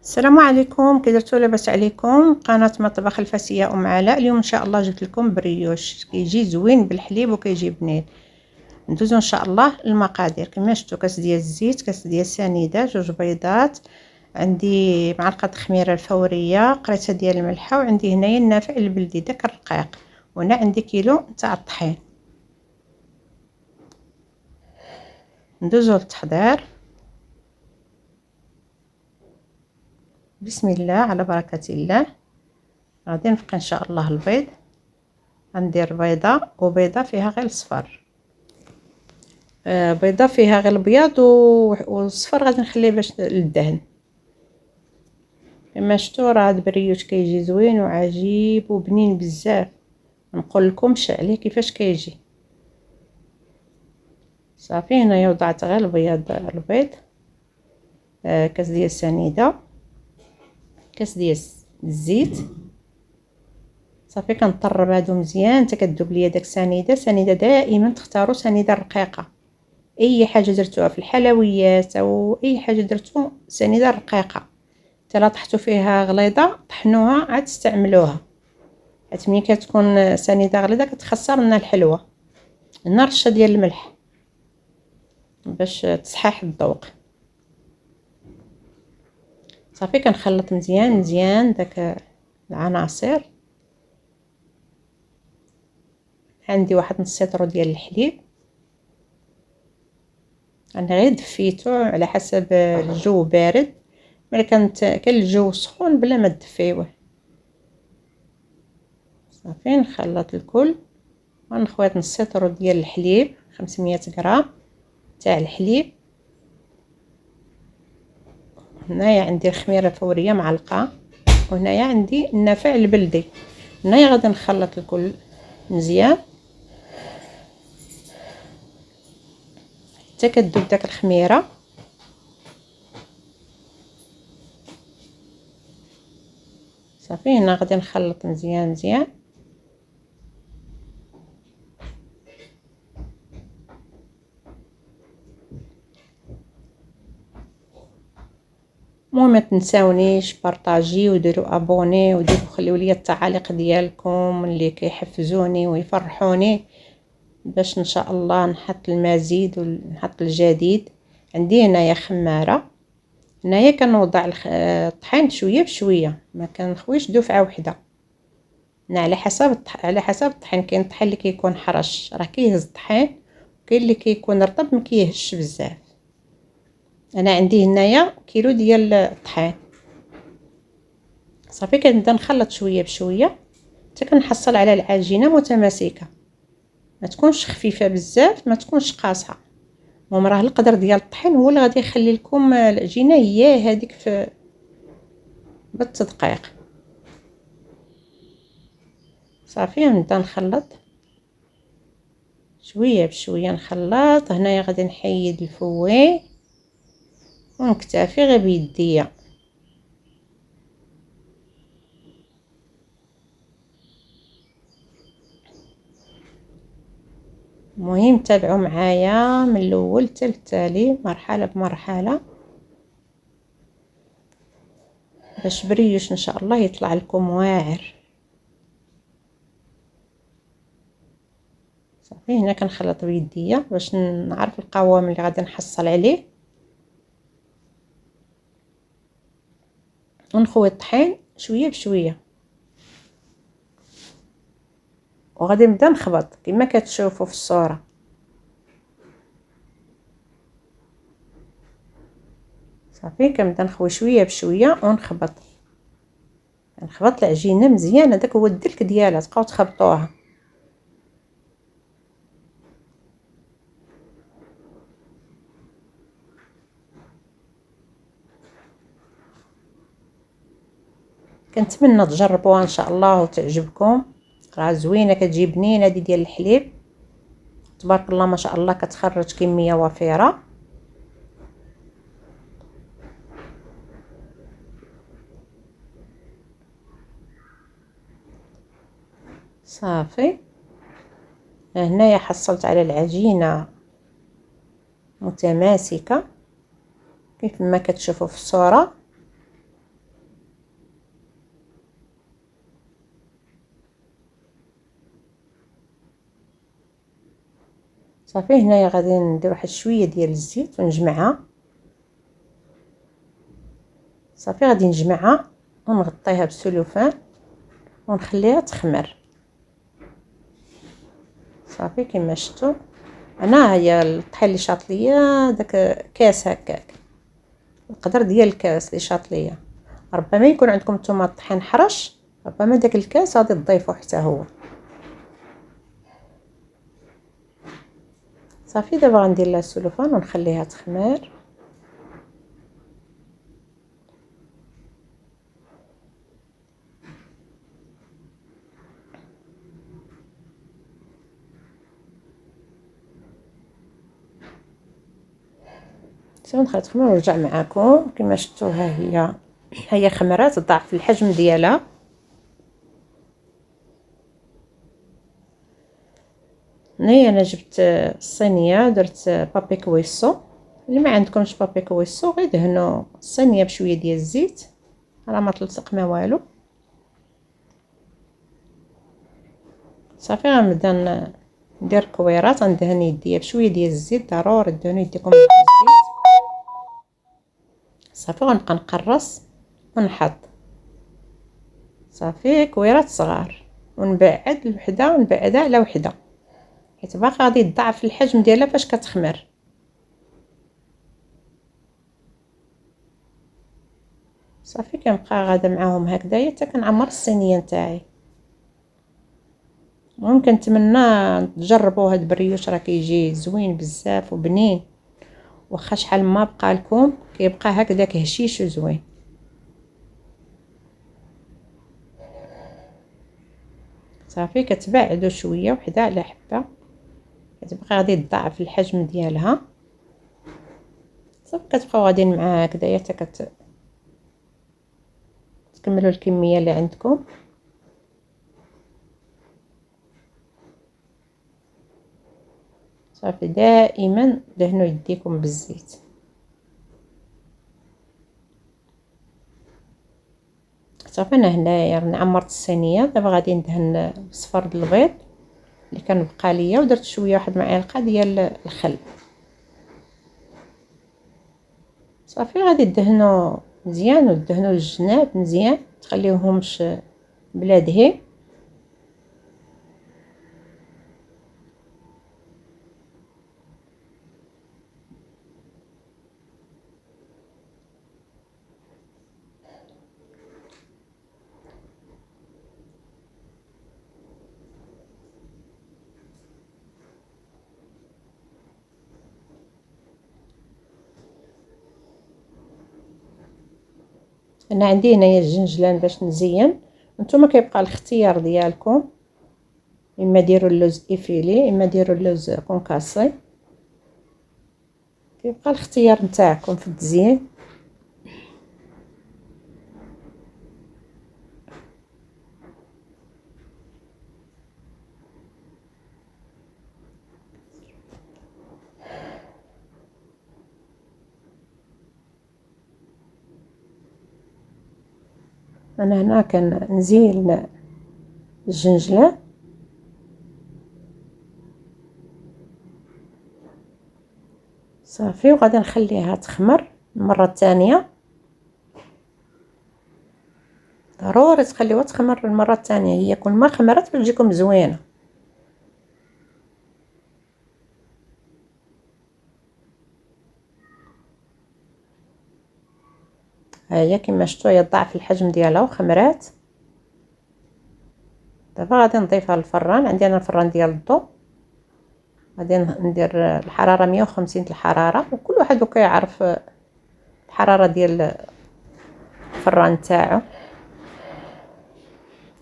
السلام عليكم، كي درتو لاباس عليكم؟ قناه مطبخ الفاسيه ام علاء. اليوم ان شاء الله جبت لكم بريوش كيجي زوين بالحليب وكيجي بنين. ندوزو ان شاء الله المقادير. كما شفتوا كاس ديال الزيت، كاس ديال سنيده، جوج بيضات، عندي معلقه خميره الفوريه، قريصه ديال الملحه، وعندي هنايا النافع البلدي داك الرقيق، وهنا عندي كيلو تاع الطحين. ندوزو للتحضير. بسم الله على بركه الله. غادي نفقي ان شاء الله البيض. غندير بيضه وبيضه فيها غير الصفر، بيضه فيها غير الابيض والصفر غادي نخليه باش للدهن. كما شفتوا راه هاد البريوش كيجي زوين وعجيب وبنين بزاف، نقول لكمش عليه كيفاش كيجي. صافي هنايا وضعت غير البيض، كاس ديال السنيده، كاس ديال الزيت. صافي كنطرب هادو مزيان حتى كتذوب ليا داك سنيده دائما تختاروا سنيده رقيقه. اي حاجه درتوها في الحلويات او اي حاجه درتو سنيده رقيقه، حتى لا طحتوا فيها غليظه طحنوها عاد تستعملوها. حيت ملي كتكون سنيده غليظه كتخسر لنا الحلوه. لنا رشه ديال الملح باش تصحح الذوق. صافي كنخلط مزيان داك العناصر. عندي واحد نص لتر ديال الحليب، انا غير دفيتو على حسب الجو بارد. ملي كان الجو سخون بلا ما تدفيوه. صافي نخلط الكل ونخوات نص لتر ديال الحليب، 500 غرام تاع الحليب. هنايا عندي الخميره الفوريه معلقه، وهنايا عندي النافع البلدي. هنايا غادي نخلط الكل مزيان حتى كتذوب داك الخميره. صافي هنا غادي نخلط مزيان. المهم ما تنساونيش بارطاجي وديروا ابوني وديروا خليوا لي التعاليق ديالكم اللي كيحفزوني ويفرحوني باش ان شاء الله نحط المزيد ونحط الجديد. عندي هنايا خماره، هنايا كنوضع الطحين شويه بشويه، ما كنخويش دفعه واحده. على حسب الطحين. كاين الطحين اللي كيكون حرش راه كيهز الطحين، وكاين اللي كيكون رطب ما كيهزش بزاف. انا عندي هنايا كيلو ديال الطحين. صافي كنبدا نخلط شويه بشويه حتى كنحصل على العجينه متماسكه، ما تكونش خفيفه بزاف ما تكونش قاصحه. المهم راه القدر ديال الطحين هو اللي غادي يخلي لكم العجينه هي هذيك في بالتدقيق. صافي نبدا نخلط شويه بشويه. نخلط هنايا غادي نحيد الفوي ونكتفي غير بيديا. المهم تابعوا معايا من الاول حتى التالي مرحله بمرحله باش بريوش ان شاء الله يطلع لكم واعر. صافي هنا كنخلط بيديا باش نعرف القوام اللي غادي نحصل عليه، ونخوي الطحين شويه بشويه. وغادي نبدا نخبط كما كتشوفوا في الصوره. صافي كنبدا نخوي شويه بشويه ونخبط العجينه مزيان. هذاك هو الدلك ديالها، تبقاو تخبطوها. كنتمنى تجربوها ان شاء الله وتعجبكم. راه زوينه كتجي بنينه هذه ديال الحليب، تبارك الله ما شاء الله كتخرج كميه وفيره. صافي هنايا حصلت على العجينه متماسكه كيف ما كتشوفوا في الصوره. صافي هنايا غادي ندير واحد شويه ديال الزيت ونجمعها. صافي غادي نجمعها ونغطيها بالسلوفان ونخليها تخمر. صافي كما شفتوا انا هي الطحين اللي شاط ليا داك كاس هكاك، القدر ديال الكاس اللي شاط ليا. ربما يكون عندكم نتوما الطحين حرش، ربما داك الكاس غادي تضيفوه حتى هو. صافي دابا غندير لها السلوفان ونخليها تخمر. صافي نخليها تخمر ونرجع معكم. كما شفتوا ها هي خمرات ضعف الحجم ديالها. هنايا انا جبت الصينيه درت بابي كويسو. اللي ما عندكمش بابي كويسو غير دهنوا الصينيه بشويه ديال الزيت، راه ما تلصق ما والو. صافي غنبدا ندير كويرات، غندهن يديا بشويه ديال الزيت، ضروري دهنوا يديكم بالزيت. صافي غنبقى نقرص ونحط. صافي كويرات صغار ونبعد الوحده ونبعدها على وحده، حيت باقي غادي تضاعف الحجم ديالها فاش كتخمر. صافي كنبقى غادا معاهم هكذايا حتى كنعمر الصينيه نتاعي. ممكن نتمنى تجربوا هاد البريوش، راه كيجي زوين بزاف وبنين، واخا شحال ما بقى لكم كيبقى هكذاك هشيش وزوين. صافي كتبعدوا شويه وحده على حبه، كتبقى غادي تضاعف الحجم ديالها. صافي كتبقاو غاديين معاها هكذايا حتى تكملوا الكميه اللي عندكم. صافي دائما دهنوا يديكم بالزيت. صافي انا هنايا عمرت الصينيه، دابا غادي ندهن صفر البيض اللي كان بقى ليا، ودرت شويه واحد معلقه ديال الخل. صافي غادي تدهنوا مزيان ودهنوا الجناب مزيان، تخليوهمش بلا دهين. انا عندي هنايا الجنجلان باش نزين، نتوما كيبقى الاختيار ديالكم، اما ديروا اللوز افيلي اما ديروا اللوز كونكاسي، كيبقى الاختيار نتاعكم في التزيين. انا هنا كنزيل الجنجلان. صافي وغادي نخليها تخمر المره الثانيه، ضروري تخليوها تخمر المره الثانيه، هي كل ما خمرت تجيكم زوينه. ها هي كما شفتوا هي ضاعف الحجم ديالها وخمرات. دابا غادي نضيفها للفران. عندي انا الفران ديال الضوء، غادي ندير الحراره 150 الحراره، وكل واحد كيعرف الحراره ديال الفران تاعو.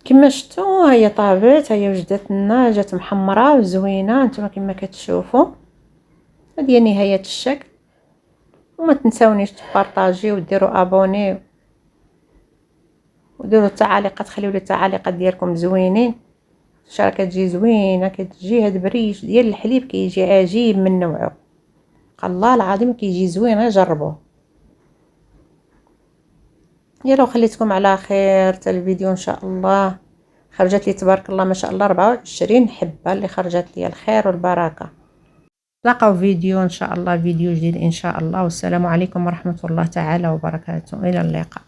كما شفتوا هي طابت، هي وجدت لنا جات محمره وزوينه نتوما كما كتشوفوا. هذه نهايه الشكل، وما تنساونيش تبارطاجيو وديروا ابوني وديروا التعاليقات، خليوا لي التعاليقات ديالكم زوينين. الشرا كتجي زوينه، كتجي هاد بريش ديال الحليب كيجي عجيب من نوعه، الله العظيم كيجي زوين، جربوه. يلا وخليتكم على خير حتى الفيديو ان شاء الله. خرجت لي تبارك الله ما شاء الله 24 حبه اللي خرجت لي، الخير والبركه. تلاقاو فيديو ان شاء الله، فيديو جديد ان شاء الله، والسلام عليكم ورحمة الله تعالى وبركاته، الى اللقاء.